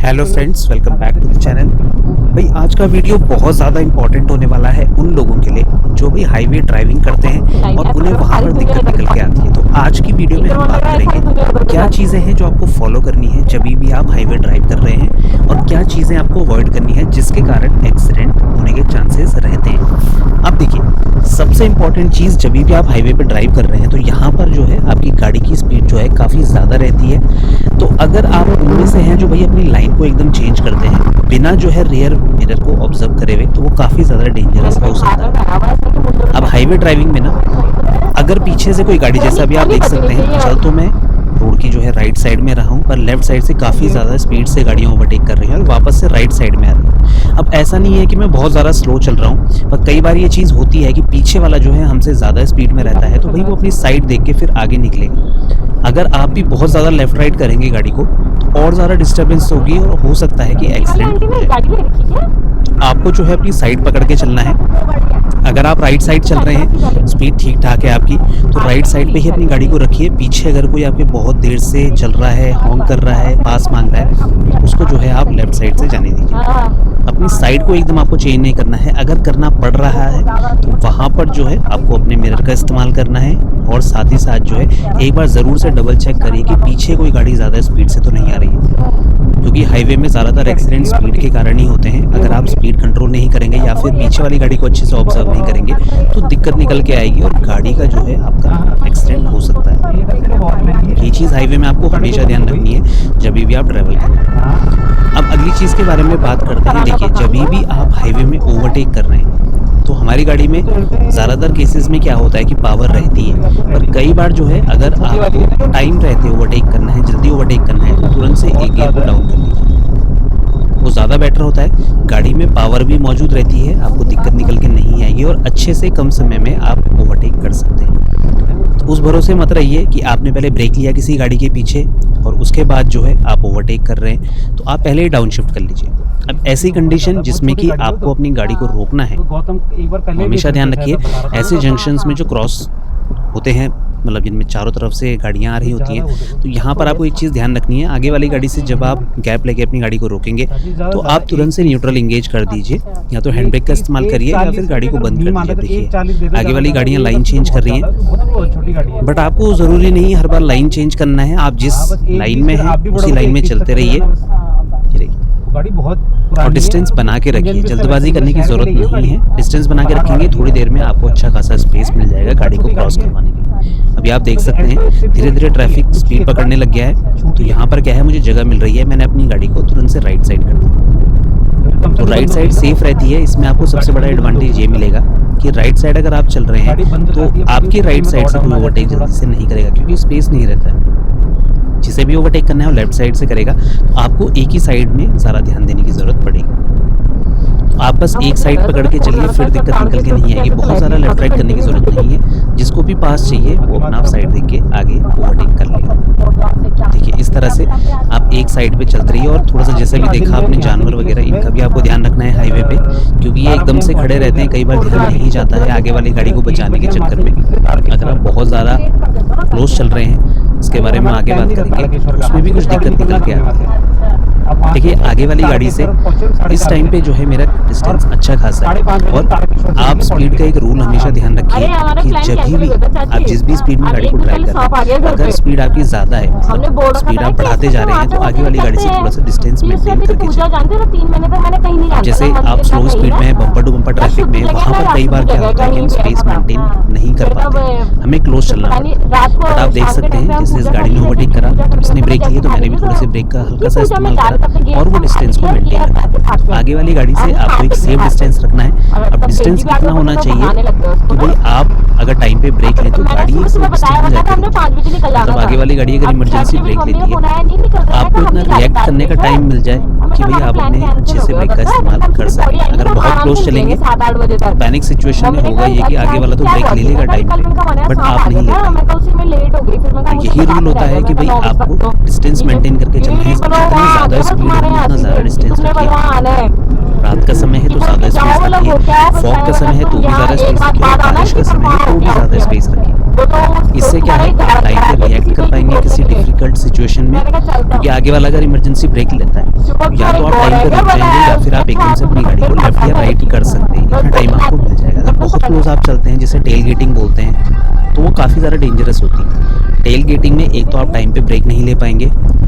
Hello friends, welcome back to the channel. भाई आज का वीडियो बहुत ज़्यादा इंपॉर्टेंट होने वाला है उन लोगों के लिए जो भी हाईवे ड्राइविंग करते हैं और उन्हें वहाँ पर दिक्कत निकल के आती है। तो आज की वीडियो में हम बात करेंगे क्या चीज़ें हैं जो आपको फॉलो करनी है जब भी आप हाईवे ड्राइव कर रहे हैं और क्या चीज़ें आपको अवॉइड करनी है जिसके कारण एक्सीडेंट होने के चांसेस रहते हैं। अब देखिए, सबसे इम्पॉर्टेंट चीज़ जब भी आप हाईवे पर ड्राइव कर रहे हैं तो यहाँ पर जो है आपकी गाड़ी की स्पीड जो है काफ़ी ज़्यादा रहती है। तो अगर आप उनमें से हैं जो भाई अपनी लाइन को एकदम चेंज करते हैं बिना जो है रियर मिरर को ऑब्जर्व करे हुए, तो वो काफ़ी ज़्यादा डेंजरस हो सकता है। अब हाईवे ड्राइविंग में ना अगर पीछे से कोई गाड़ी, जैसा अभी आप देख सकते हैं, चल तो मैं रोड की जो है राइट साइड में रहा हूँ पर लेफ्ट साइड से काफ़ी ज़्यादा स्पीड से गाड़ियाँ ओवरटेक कर रही हैं और वापस से राइट साइड में आ रही हैं। अब ऐसा नहीं है कि मैं बहुत ज़्यादा स्लो चल रहा हूँ, पर कई बार ये चीज़ होती है कि पीछे वाला जो है हमसे ज़्यादा स्पीड में रहता है तो भाई वो अपनी साइड देख के फिर आगे निकलेगा। अगर आप भी बहुत ज़्यादा लेफ्ट राइट करेंगे गाड़ी को तो और ज़्यादा डिस्टर्बेंस होगी और हो सकता है कि एक्सीडेंट हो जाए। आपको जो है अपनी साइड पकड़ के चलना है। अगर आप राइट साइड चल रहे हैं, स्पीड ठीक ठाक है आपकी, तो राइट साइड पे ही अपनी गाड़ी को रखिए। पीछे अगर कोई आपके बहुत देर से चल रहा है, हॉर्न कर रहा है, पास मांग रहा है, उसको जो है आप लेफ्ट साइड से जाने दीजिए। अपनी साइड को एकदम आपको चेंज नहीं करना है। अगर करना पड़ रहा है तो वहाँ पर जो है आपको अपने मिरर का इस्तेमाल करना है और साथ ही साथ जो है एक बार ज़रूर से डबल चेक करिए कि पीछे कोई गाड़ी ज़्यादा स्पीड से तो नहीं आ रही है, क्योंकि हाईवे में ज़्यादातर एक्सीडेंट स्पीड के कारण ही होते हैं। अगर आप स्पीड कंट्रोल नहीं करेंगे या फिर पीछे वाली गाड़ी को अच्छे से ऑब्जर्व नहीं करेंगे तो दिक्कत निकल के आएगी और गाड़ी का जो है आपका एक्सीडेंट हो सकता है। ये चीज़ हाईवे में आपको हमेशा ध्यान रखनी है जब भी आप ट्रैवल करें। अब अगली चीज़ के बारे में बात करते हैं। देखिए, जब भी आप हाईवे में ओवरटेक कर रहे हैं तो हमारी गाड़ी में ज़्यादातर केसेस में क्या होता है कि पावर रहती है, पर कई बार जो है अगर आपको टाइम रहते ओवरटेक करना है, जल्दी ओवरटेक करना है, तो तुरंत से एक गियर को डाउन कर लीजिए, वो ज़्यादा बेटर होता है। गाड़ी में पावर भी मौजूद रहती है, आपको दिक्कत निकल के नहीं आएगी और अच्छे से कम समय में आप ओवरटेक कर सकते हैं। तो उस भरोसे मत रहिए कि आपने पहले ब्रेक लिया किसी गाड़ी के पीछे और उसके बाद जो है आप ओवरटेक कर रहे हैं, तो आप पहले ही डाउन शिफ्ट कर लीजिए। अब ऐसी कंडीशन जिसमें कि आपको अपनी गाड़ी को रोकना है, हमेशा ध्यान रखिए ऐसे जंक्शंस में जो क्रॉस होते हैं, मतलब जिनमें चारों तरफ से गाड़ियां आ रही होती हैं, तो यहाँ पर आपको एक चीज़ ध्यान रखनी है। आगे वाली गाड़ी से जब आप गैप लेके अपनी गाड़ी को रोकेंगे तो आप तुरंत से न्यूट्रल इंगेज कर दीजिए, या तो हैंड ब्रेक का इस्तेमाल करिए या फिर गाड़ी को बंद कर दीजिए। देखिए, आगे वाली गाड़ियाँ लाइन चेंज कर रही हैं, बट आपको ज़रूरी नहीं हर बार लाइन चेंज करना है। आप जिस लाइन में हैं उसी लाइन में चलते रहिए और डिस्टेंस बना के रखिए। जल्दबाजी करने की ज़रूरत नहीं है, डिस्टेंस बना के रखेंगे, थोड़ी देर में आपको अच्छा खासा स्पेस मिल जाएगा गाड़ी को क्रॉस करवाने के लिए। अभी आप देख सकते हैं धीरे धीरे ट्रैफिक स्पीड पकड़ने लग गया है, तो यहाँ पर क्या है, मुझे जगह मिल रही है, मैंने अपनी गाड़ी को तुरंत से राइट साइड कर दिया। तो राइट साइड सेफ रहती है। इसमें आपको सबसे बड़ा एडवांटेज ये मिलेगा कि राइट साइड अगर आप चल रहे हैं तो आपकी राइट साइड से कोई ओवरटेक जल्दी से नहीं करेगा, क्योंकि स्पेस नहीं रहता है। जिसे भी ओवरटेक करना है वो लेफ्ट साइड से करेगा, तो आपको एक ही साइड में ज़्यादा ध्यान देने की ज़रूरत पड़ेगी। आप बस एक साइड पकड़ के चलिए, फिर दिक्कत निकल के नहीं आएगी। बहुत ज़्यादा लेफ्ट राइट करने की ज़रूरत नहीं है। जिसको भी पास चाहिए वो अपना आप साइड देख के आगे ओवरटेक कर लेगा। देखिए, इस तरह से आप एक साइड पे चलते रहिए और थोड़ा सा, जैसे भी देखा आपने जानवर वगैरह, इनका भी आपको ध्यान रखना है हाईवे पे, क्योंकि ये एकदम से खड़े रहते हैं, कई बार ध्यान नहीं जाता है आगे वाली गाड़ी को बचाने के चक्कर में। अगर आप बहुत ज़्यादा क्लोज चल रहे हैं, इसके बारे में आगे बात करेंगे, उसमें भी कुछ दिक्कत निकल के आती है। देखिए, आगे वाली गाड़ी से इस टाइम पे जो है मेरा डिस्टेंस अच्छा खासा है, और आप स्पीड का एक रूल हमेशा ध्यान रखिए कि जब भी आप जिस भी स्पीड में गाड़ी को ड्राइव कर रहे हैं, अगर स्पीड आपकी ज़्यादा है, स्पीड आप बढ़ाते जा रहे हैं, तो आगे वाली गाड़ी से थोड़ा सा डिस्टेंस मेंटेन करके चलिए। जैसे आप स्लो स्पीड में बम्पर टू बम्पर ट्रैफिक में, वहाँ पर कई बार क्या होता है कि हम स्पेस मेंटेन नहीं कर पाते, हमें क्लोज चलना पड़ता है। बट आप देख सकते हैं जैसे इस गाड़ी ने ओवरटेक करा तो इसने ब्रेक लिए, तो मैंने भी थोड़े से ब्रेक का हल्का सा इस्तेमाल करा और वो डिस्टेंस को मेंटेन रखा। आगे वाली गाड़ी से आपको एक सेफ डिस्टेंस रखना है। अब डिस्टेंस कितना होना चाहिए कि भाई आप अगर टाइम पे ब्रेक लें तो गाड़ी एक सेफ डिस्टेंस में जाती है। मतलब आगे वाली गाड़ी अगर इमरजेंसी ब्रेक लेती है, आपको इतना रिएक्ट करने का टाइम मिल जाए कि भाई आप अपने अच्छे से ब्रेक का इस्तेमाल कर सकें। अगर बहुत क्लोज चलेंगे तो पैनिक सिचुएशन में होगा ये कि आगे वाला तो ब्रेक ले लेगा टाइम पे, बट आप नहीं ले पाएंगे। यही रूल होता है कि भाई आपको डिस्टेंस मेंटेन करके चलना है। जितना ज़्यादा स्पीड है उतना ज़्यादा डिस्टेंस रखिए। रात का समय है तो ज़्यादा स्पेस रखिए, फॉग का समय है तो भी ज़्यादा स्पेस रखिए, बारिश का समय है तो भी ज़्यादा स्पेस रखिए। इससे क्या है, टाइम पे रिएक्ट कर पाएंगे किसी डिफिकल्ट सिचुएशन में, क्योंकि आगे वाला अगर इमरजेंसी ब्रेक लेता है या तो आप टाइम पे रुक जाएंगे या फिर आप एकदम से अपनी गाड़ी को लेफ्ट या राइट कर सकते हैं, इतना टाइम आपको मिल जाएगा। अगर बहुत क्लोज आप चलते हैं, जिसे टेल गेटिंग बोलते हैं, तो वो काफ़ी ज़्यादा डेंजरस होती है। टेल गेटिंग में एक तो आप टाइम पे ब्रेक नहीं ले पाएंगे,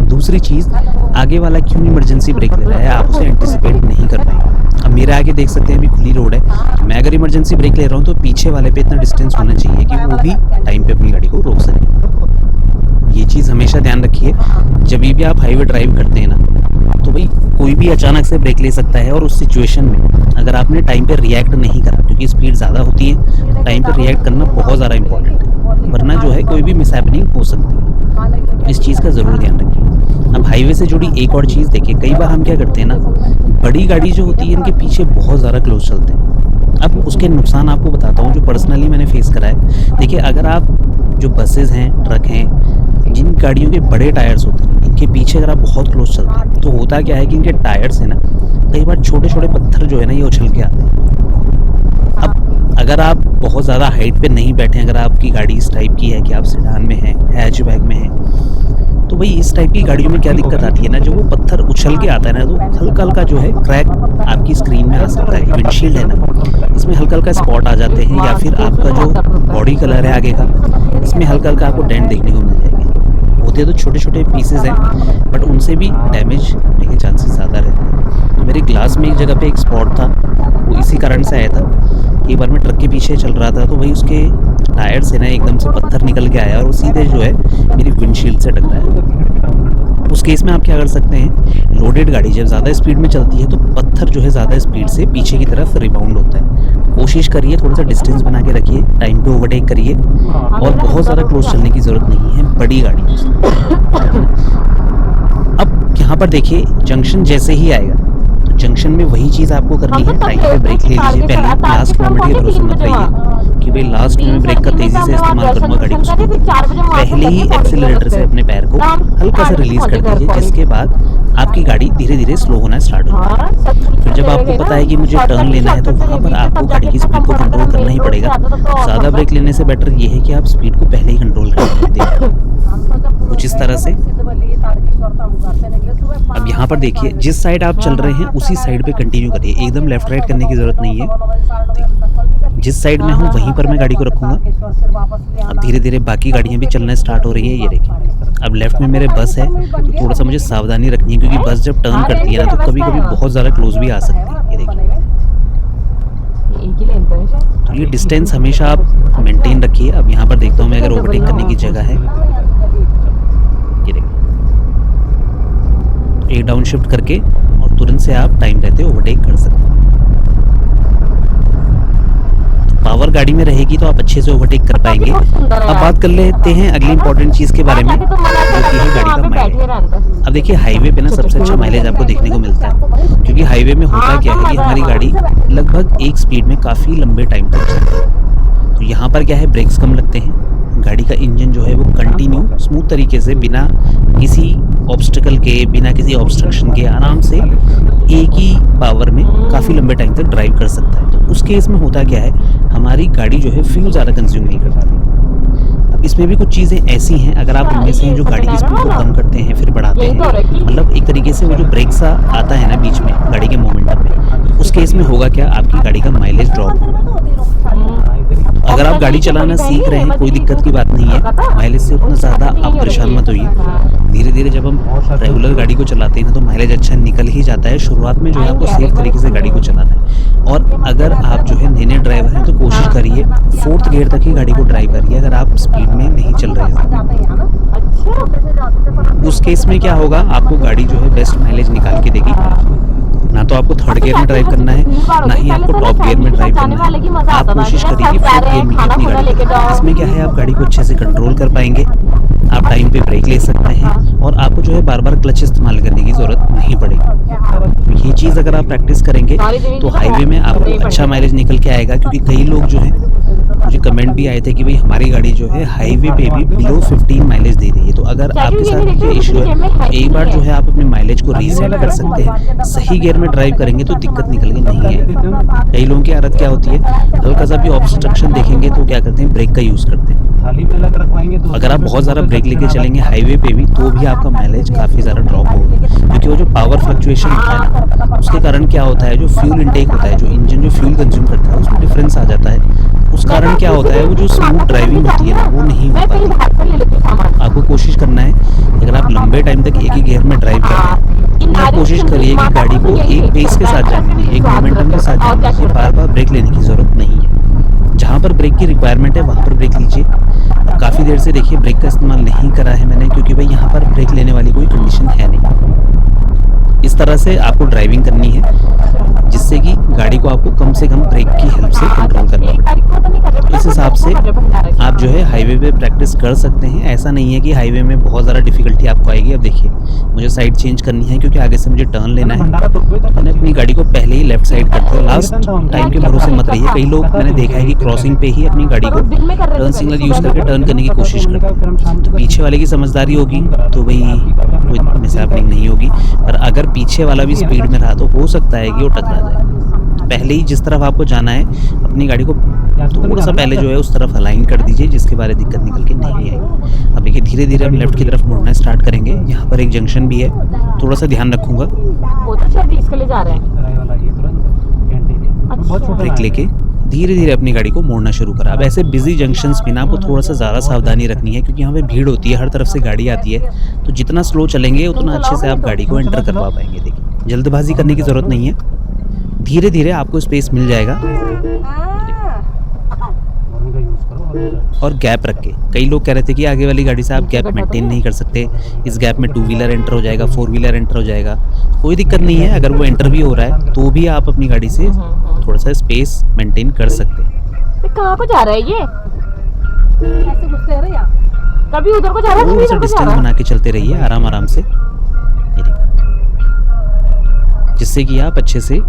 दूसरी चीज़ आगे वाला क्यों इमरजेंसी ब्रेक ले रहा है आप उसे एंटिसिपेट नहीं कर पाएंगे। अब मेरे आगे देख सकते हैं अभी खुली रोड है, मैं अगर इमरजेंसी ब्रेक ले रहा हूँ तो पीछे वाले पे इतना डिस्टेंस होना चाहिए कि वो भी टाइम पे अपनी गाड़ी को रोक सके। ये चीज़ हमेशा ध्यान रखिए, जब भी आप हाईवे ड्राइव करते हैं ना, तो भाई कोई भी अचानक से ब्रेक ले सकता है, और उस सिचुएशन में अगर आपने टाइम पे रिएक्ट नहीं करा, क्योंकि स्पीड ज़्यादा होती है, टाइम पे रिएक्ट करना बहुत ज़्यादा इंपॉर्टेंट है, वरना जो है कोई भी मिसहैपनिंग हो सकती है। इस चीज़ का ज़रूर ध्यान रखिए। अब हाईवे से जुड़ी एक और चीज़ देखिए, कई बार हम क्या करते हैं ना, बड़ी गाड़ी जो होती है इनके पीछे बहुत ज़्यादा क्लोज चलते हैं। अब उसके नुकसान आपको बताता हूँ जो पर्सनली मैंने फेस करा है। देखिए, अगर आप जो बसेज़ हैं, ट्रक हैं, जिन गाड़ियों के बड़े टायर्स होते हैं, इनके पीछे अगर आप बहुत क्लोज चलते हैं तो होता क्या है कि इनके टायर्स है ना, कई बार छोटे छोटे पत्थर जो है ना ये उछल के आते हैं। अब अगर आप बहुत ज़्यादा हाइट पे नहीं बैठे, अगर आपकी गाड़ी इस टाइप की है कि आप सेडान में हैं, हैचबैक में हैं, तो भाई इस टाइप की गाड़ियों में क्या दिक्कत आती है ना, जो वो पत्थर उछल के आता है ना, तो हल्का हल्का जो है क्रैक आपकी स्क्रीन में आ सकता है। विंडशील्ड है ना, इसमें हल्का हल्का स्पॉट आ जाते हैं, या फिर आपका जो बॉडी कलर है आगे का, इसमें हल्का हल्का आपको डेंट देखने को मिल जाएंगे। होते तो छोटे छोटे पीसेस हैं, बट उनसे भी डैमेज होने के चांसेस ज़्यादा रहते हैं। तो मेरे ग्लास में एक जगह पे एक स्पॉट था, वो इसी कारण से आया था। एक बार मैं ट्रक के पीछे चल रहा था, तो वही उसके टायर से ना एकदम से पत्थर निकल के आया और वो सीधे जो है मेरी विंडशील्ड से टकराया। उस केस में आप क्या कर सकते हैं, लोडेड गाड़ी जब ज़्यादा स्पीड में चलती है तो पत्थर जो है ज़्यादा स्पीड से पीछे की तरफ रिबाउंड होता है। कोशिश करिए थोड़ा सा डिस्टेंस बना के रखिए, टाइम पे ओवरटेक करिए, और बहुत ज़्यादा क्लोज चलने की ज़रूरत नहीं है बड़ी गाड़ियों से। अब यहाँ पर देखिए, जंक्शन जैसे ही आएगा तो जंक्शन में वही चीज़ आपको करनी है, टाइम पे ब्रेक ले लीजिए। पहले लास्ट मोमेंट ये भरोसा मत रहिए कि भाई लास्ट में ब्रेक का तेज़ी से इस्तेमाल करूँगा गाड़ी को, पहले ही एक्सीलरेटर से अपने पैर को हल्का सा रिलीज कर दीजिए, जिसके बाद आपकी गाड़ी धीरे धीरे स्लो होना स्टार्ट हो जाएगी। फिर जब आपको पता है कि मुझे टर्न लेना है, तो वहाँ पर आपको गाड़ी की स्पीड को कंट्रोल करना ही पड़ेगा। ज़्यादा ब्रेक लेने से बेटर ये है कि आप स्पीड को पहले ही कंट्रोल कर दें, कुछ इस तरह से। अब यहाँ पर देखिए, जिस साइड आप चल रहे हैं उसी साइड पे कंटिन्यू करिए, एकदम लेफ्ट राइट करने की ज़रूरत नहीं है। जिस साइड में हूँ वहीं पर मैं गाड़ी को रखूँगा। अब धीरे धीरे बाकी गाड़ियाँ भी चलना स्टार्ट हो रही है। ये देखिए, अब लेफ्ट में मेरे बस है, तो थोड़ा सा मुझे सावधानी रखनी है, क्योंकि बस जब टर्न करती है ना तो कभी कभी बहुत ज़्यादा क्लोज भी आ सकती है। ये देखिए, तो ये डिस्टेंस हमेशा आप मेंटेन रखिए। अब यहाँ पर देखता हूँ मैं, अगर ओवरटेक करने की जगह है, ये देखिए, एक डाउन शिफ्ट करके और तुरंत से आप टाइम रहते ओवरटेक कर सकते हैं। पावर गाड़ी में रहेगी तो आप अच्छे से ओवरटेक कर पाएंगे। अब बात कर लेते हैं अगली इंपॉर्टेंट चीज़ के बारे में, जो कि है गाड़ी का माइलेज। अब देखिए, हाईवे पे ना सबसे अच्छा माइलेज आपको देखने को मिलता है, क्योंकि हाईवे में होता क्या है कि हमारी गाड़ी लगभग एक स्पीड में काफ़ी लंबे टाइम तक चलती है। तो यहाँ पर क्या है, ब्रेक्स कम लगते हैं, गाड़ी का इंजन जो है वो कंटिन्यू स्मूथ तरीके से बिना किसी ऑब्स्टिकल के, बिना किसी ऑब्स्ट्रक्शन के आराम से एक ही पावर में काफ़ी लंबे टाइम तक ड्राइव कर सकता है। तो उस केस में होता क्या है, हमारी गाड़ी जो है फ्यूल ज़्यादा कंज्यूम नहीं करती है। अब इसमें भी कुछ चीज़ें ऐसी हैं, अगर आप उनमें से जो गाड़ी की स्पीड को कम करते हैं फिर बढ़ाते हैं, मतलब एक तरीके से वो जो ब्रेक सा आता है ना बीच में गाड़ी के मोमेंटम में, उस केस में होगा क्या, आपकी गाड़ी का माइलेज ड्रॉप होगा। अगर आप गाड़ी चलाना सीख रहे हैं कोई दिक्कत की बात नहीं है, माइलेज से उतना ज़्यादा आप परेशान मत होइए। धीरे धीरे जब हम रेगुलर गाड़ी को चलाते हैं ना तो माइलेज अच्छा निकल ही जाता है। शुरुआत में जो है आपको सेफ तरीके से गाड़ी को चलाना है, और अगर आप जो है नए ड्राइवर हैं तो कोशिश करिए 4th गियर तक ही गाड़ी को ड्राइव करिए, अगर आप स्पीड में नहीं चल रहे हैं। उस केस में क्या होगा, आपको गाड़ी जो है बेस्ट माइलेज निकाल के देगी। ना तो आपको 3rd गियर में ड्राइव करना है, ना ही आपको टॉप गियर में ड्राइव करना है। आप कोशिश करिए 4th गियर में अपनी गाड़ी। इसमें क्या है, आप गाड़ी को अच्छे से कंट्रोल कर पाएंगे, आप टाइम पे ब्रेक ले सकते हैं, और आपको जो है बार बार क्लच इस्तेमाल करने की ज़रूरत नहीं पड़ेगी। ये चीज़ अगर आप प्रैक्टिस करेंगे तो हाईवे में आपको अच्छा माइलेज निकल के आएगा। क्योंकि कई लोग जो हैं, मुझे कमेंट भी आए थे कि भाई हमारी गाड़ी जो है हाईवे पे भी बिलो 15 माइलेज दे रही है। तो अगर आपके साथ ये इशू है, एक बार जो है आप अपने माइलेज को रीसेट कर सकते हैं। सही गियर में ड्राइव करेंगे तो दिक्कत निकल के नहीं है। कई लोगों की आदत क्या होती है, हल्का सा भी ऑब्स्ट्रक्शन देखेंगे तो क्या करते हैं, ब्रेक का यूज़ करते हैं। अगर आप बहुत ज़्यादा ब्रेक लेके चलेंगे हाईवे पे भी तो भी आपका माइलेज काफ़ी ज़्यादा ड्रॉप होगा, क्योंकि वो जो पावर फ्लक्चुएशन होता है ना, उसके कारण क्या होता है, जो फ्यूल इनटेक होता है, जो इंजन जो फ्यूल कंज्यूम करता है उसमें डिफरेंस आ जाता है। उस कारण क्या होता है, वो जो स्मूथ ड्राइविंग होती है ना वो नहीं हो पाती। आपको कोशिश करना है, अगर आप लंबे टाइम तक एक ही गियर में ड्राइव कर रहे हैं तो आप कोशिश करिए कि गाड़ी को एक पेस के साथ जाने दीजिए, एक मोमेंटम के साथ जाने दीजिए। बार बार ब्रेक लेने की ज़रूरत नहीं है। जहाँ पर ब्रेक की रिक्वायरमेंट है वहाँ पर ब्रेक लीजिए। अब काफ़ी देर से देखिए ब्रेक का इस्तेमाल नहीं करा है मैंने, क्योंकि भाई यहाँ पर ब्रेक लेने वाली कोई कंडीशन है नहीं। इस तरह से आपको ड्राइविंग करनी है जिससे कि गाड़ी को आपको कम से कम ब्रेक की हेल्प से कंट्रोल करना पड़े। तो इस हिसाब से आप जो है हाईवे पे प्रैक्टिस कर सकते हैं। ऐसा नहीं है कि हाईवे में बहुत ज़्यादा डिफिकल्टी आपको आएगी। अब देखिए मुझे साइड चेंज करनी है क्योंकि आगे से मुझे टर्न लेना है। मैंने अपनी गाड़ी को पहले ही लेफ्ट साइड कर दिया। लास्ट टाइम के भरोसे मत रहिए। कई लोग मैंने देखा है कि क्रॉसिंग पे ही अपनी गाड़ी को टर्न सिग्नल यूज़ करके टर्न करने की कोशिश करते हैं। तो पीछे वाले की समझदारी होगी तो भाई कोई मिसहैपनिंग नहीं होगी, पर अगर पीछे वाला भी स्पीड में रहा तो हो सकता है कि वो टकरा जाए। तो पहले ही जिस तरफ आपको जाना है अपनी गाड़ी को थोड़ा सा पहले जो है उस तरफ अलाइन कर दीजिए, जिसके बारे दिक्कत निकल के नहीं आएगी। अब देखिए धीरे धीरे हम लेफ्ट की तरफ मुड़ना स्टार्ट करेंगे। यहाँ पर एक जंक्शन भी है, थोड़ा सा ध्यान रखूंगा। ब्रेक लेके धीरे धीरे अपनी गाड़ी को मोड़ना शुरू करा। अब ऐसे बिजी जंक्शंस में ना आपको थोड़ा सा ज़्यादा सावधानी रखनी है, क्योंकि यहाँ पे भीड़ होती है, हर तरफ से गाड़ी आती है। तो जितना स्लो चलेंगे उतना अच्छे से आप गाड़ी को एंटर करवा पाएंगे। देखिए जल्दबाजी करने की ज़रूरत नहीं है, धीरे धीरे आपको स्पेस मिल जाएगा। और गैप रख के, कई लोग कह रहे थे कि आगे वाली गाड़ी से आप गैप मेंटेन नहीं कर सकते, इस गैप में 2 व्हीलर एंटर हो जाएगा, 4 व्हीलर एंटर हो जाएगा। कोई दिक्कत नहीं है, अगर वो एंटर भी हो रहा है तो भी आप अपनी गाड़ी से थोड़ा सा स्पेस मेंटेन कर सकते हैं। कहाँ को जा रहा है ये? ऐसे घुसते रहे यार, कभी उधर को जा रहा है, कभी इधर को जा रहा है। डिस्टेंस बना के चलते रहिए आराम आराम से, ये देखिए, जिससे कि आप अच्छे से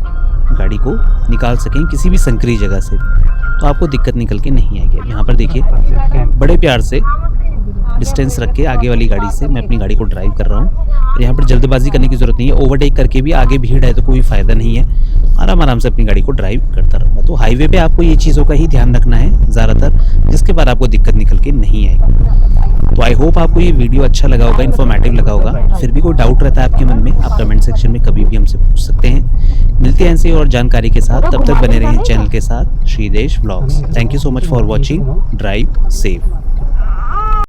गाड़ी को निकाल सकें किसी भी संकरी जगह से, तो आपको दिक्कत निकल के नहीं आएगी। यहाँ पर देखिए बड़े प्यार से डिस्टेंस रख के आगे वाली गाड़ी से मैं अपनी गाड़ी को ड्राइव कर रहा हूँ। और यहाँ पर जल्दबाजी करने की ज़रूरत नहीं है, ओवरटेक करके भी आगे भीड़ है तो कोई फ़ायदा नहीं है। आराम आराम से अपनी गाड़ी को ड्राइव करता रहूँगा। तो हाईवे पे आपको ये चीज़ों का ही ध्यान रखना है ज़्यादातर, जिसके बाद आपको दिक्कत निकल के नहीं आएगी। तो आई होप आपको ये वीडियो अच्छा लगा होगा, इन्फॉर्मेटिव लगा होगा। फिर भी कोई डाउट रहता है आपके मन में, आप कमेंट सेक्शन में कभी भी हमसे पूछ सकते हैं। मिलते हैं ऐसे और जानकारी के साथ, तब तक बने रहें चैनल के साथ, Shridesh vlogs. Thank you so much for watching. Drive safe.